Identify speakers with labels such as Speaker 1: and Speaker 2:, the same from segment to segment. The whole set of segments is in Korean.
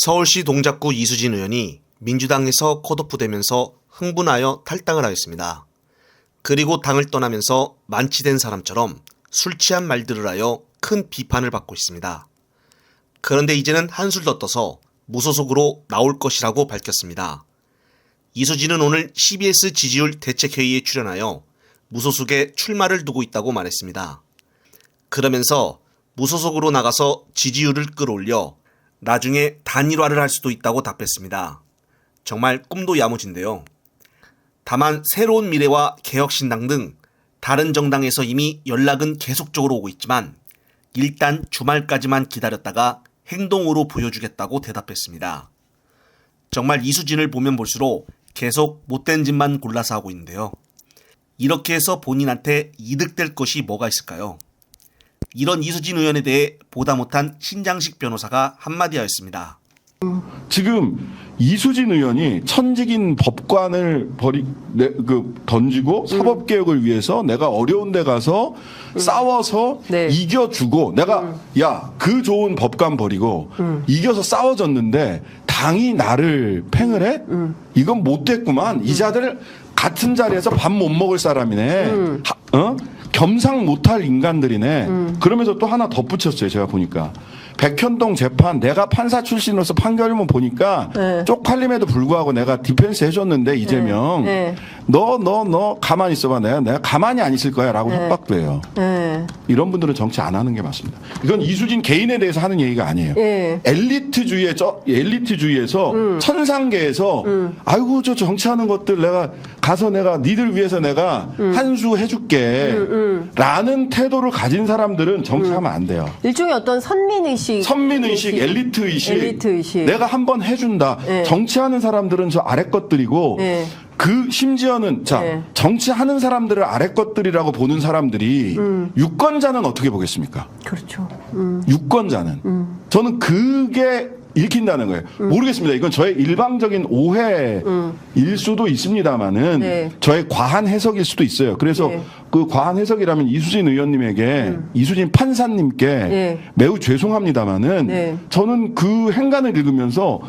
Speaker 1: 서울시 동작구 이수진 의원이 민주당에서 컷오프되면서 흥분하여 탈당을 하였습니다. 그리고 당을 떠나면서 만취된 사람처럼 술 취한 말들을 하여 큰 비판을 받고 있습니다. 그런데 이제는 한술 더 떠서 무소속으로 나올 것이라고 밝혔습니다. 이수진은 오늘 CBS 지지율 대책회의에 출연하여 무소속에 출마를 두고 있다고 말했습니다. 그러면서 무소속으로 나가서 지지율을 끌어올려 나중에 단일화를 할 수도 있다고 답했습니다. 정말 꿈도 야무진데요. 다만 새로운 미래와 개혁신당 등 다른 정당에서 이미 연락은 계속적으로 오고 있지만 일단 주말까지만 기다렸다가 행동으로 보여주겠다고 대답했습니다. 정말 이수진을 보면 볼수록 계속 못된 짓만 골라서 하고 있는데요. 이렇게 해서 본인한테 이득될 것이 뭐가 있을까요? 이런 이수진 의원에 대해 보다 못한 신장식 변호사가 한마디 하였습니다.
Speaker 2: 지금 이수진 의원이 천직인 법관을 던지고 사법개혁을 위해서 내가 어려운 데 가서 싸워서 이겨주고 내가 그 좋은 법관 버리고 이겨서 싸워졌는데 당이 나를 팽을 해? 이건 못됐구만. 이 자들 같은 자리에서 밥 못 먹을 사람이네. 겸상 못할 인간들이네. 그러면서 또 하나 덧붙였어요. 제가 보니까. 백현동 재판 내가 판사 출신으로서 판결문 보니까 쪽팔림에도 불구하고 내가 디펜스 해줬는데 이재명 너 가만히 있어봐. 내가 가만히 안 있을 거야 라고 협박도 해요. 이런 분들은 정치 안 하는 게 맞습니다. 이건 이수진 개인에 대해서 하는 얘기가 아니에요. 엘리트주의에서 천상계에서 아이고 저 정치하는 것들 내가 니들 위해서 내가 한 수 해줄게 라는 태도를 가진 사람들은 정치하면 안 돼요.
Speaker 3: 일종의 어떤 선민의식,
Speaker 2: 엘리트의식. 내가 한번 해준다. 정치하는 사람들은 저 아래 것들이고 심지어는 정치하는 사람들을 아래 것들이라고 보는 사람들이 유권자는 어떻게 보겠습니까?
Speaker 3: 그렇죠.
Speaker 2: 유권자는. 저는 그게 읽힌다는 거예요. 모르겠습니다. 이건 저의 일방적인 오해일 수도 있습니다만은 저의 과한 해석일 수도 있어요. 그래서 그 과한 해석이라면 이수진 의원님에게 이수진 판사님께 매우 죄송합니다만은 저는 그 행간을 읽으면서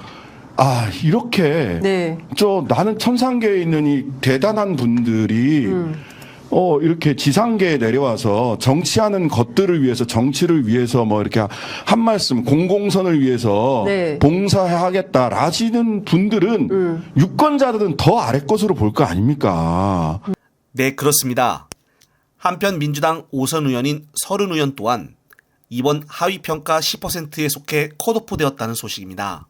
Speaker 2: 이렇게 나는 천상계에 있는 이 대단한 분들이 이렇게 지상계에 내려와서 정치하는 것들을 위해서 정치를 위해서 이렇게 한 말씀 공공선을 위해서 봉사하겠다라시는 분들은 유권자들은 더 아래 것으로 볼 거 아닙니까?
Speaker 1: 네, 그렇습니다. 한편 민주당 5선 의원인 서른 의원 또한 이번 하위평가 10%에 속해 컷오프되었다는 소식입니다.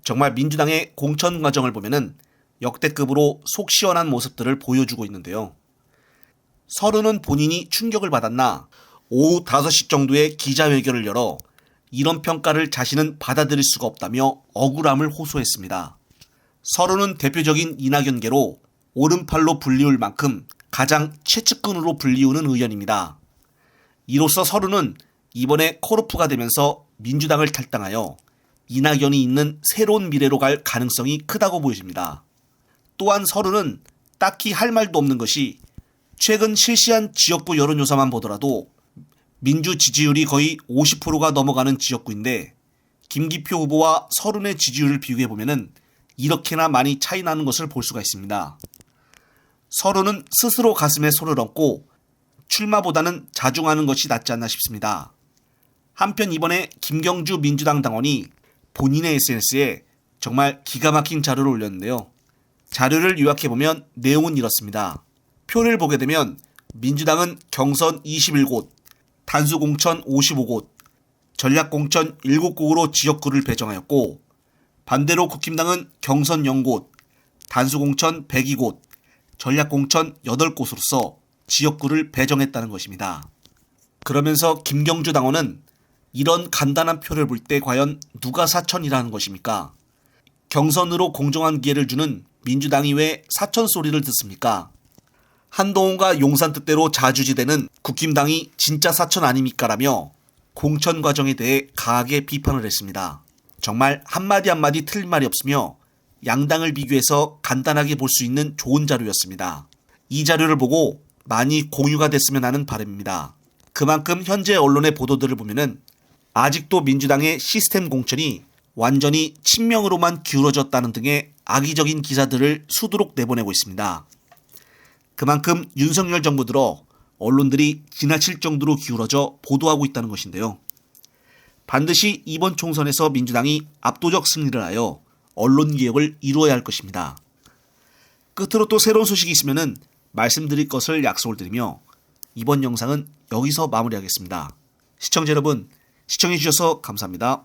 Speaker 1: 정말 민주당의 공천 과정을 보면은 역대급으로 속 시원한 모습들을 보여주고 있는데요. 서른은 본인이 충격을 받았나 오후 5시 정도에 기자회견을 열어 이런 평가를 자신은 받아들일 수가 없다며 억울함을 호소했습니다. 서른은 대표적인 이낙연계로 오른팔로 불리울 만큼 가장 최측근으로 불리우는 의원입니다. 이로써 서른은 이번에 컷오프가 되면서 민주당을 탈당하여 이낙연이 있는 새로운 미래로 갈 가능성이 크다고 보여집니다. 또한 서른은 딱히 할 말도 없는 것이 최근 실시한 지역구 여론조사만 보더라도 민주 지지율이 거의 50%가 넘어가는 지역구인데 김기표 후보와 서른의 지지율을 비교해보면 이렇게나 많이 차이 나는 것을 볼 수가 있습니다. 서른은 스스로 가슴에 손을 얹고 출마보다는 자중하는 것이 낫지 않나 싶습니다. 한편 이번에 김경주 민주당 당원이 본인의 SNS에 정말 기가 막힌 자료를 올렸는데요. 자료를 요약해보면 내용은 이렇습니다. 표를 보게 되면 민주당은 경선 21곳, 단수공천 55곳, 전략공천 7곳으로 지역구를 배정하였고 반대로 국힘당은 경선 0곳, 단수공천 102곳, 전략공천 8곳으로서 지역구를 배정했다는 것입니다. 그러면서 김경주 당원은 이런 간단한 표를 볼 때 과연 누가 사천이라는 것입니까? 경선으로 공정한 기회를 주는 민주당이 왜 사천 소리를 듣습니까? 한동훈과 용산 뜻대로 자주지되는 국힘당이 진짜 사천 아닙니까? 라며 공천 과정에 대해 강하게 비판을 했습니다. 정말 한마디 한마디 틀린 말이 없으며 양당을 비교해서 간단하게 볼 수 있는 좋은 자료였습니다. 이 자료를 보고 많이 공유가 됐으면 하는 바람입니다. 그만큼 현재 언론의 보도들을 보면은 아직도 민주당의 시스템 공천이 완전히 친명으로만 기울어졌다는 등의 악의적인 기사들을 수두룩 내보내고 있습니다. 그만큼 윤석열 정부 들어 언론들이 지나칠 정도로 기울어져 보도하고 있다는 것인데요. 반드시 이번 총선에서 민주당이 압도적 승리를 하여 언론개혁을 이루어야 할 것입니다. 끝으로 또 새로운 소식이 있으면 말씀드릴 것을 약속을 드리며 이번 영상은 여기서 마무리하겠습니다. 시청자 여러분, 시청해주셔서 감사합니다.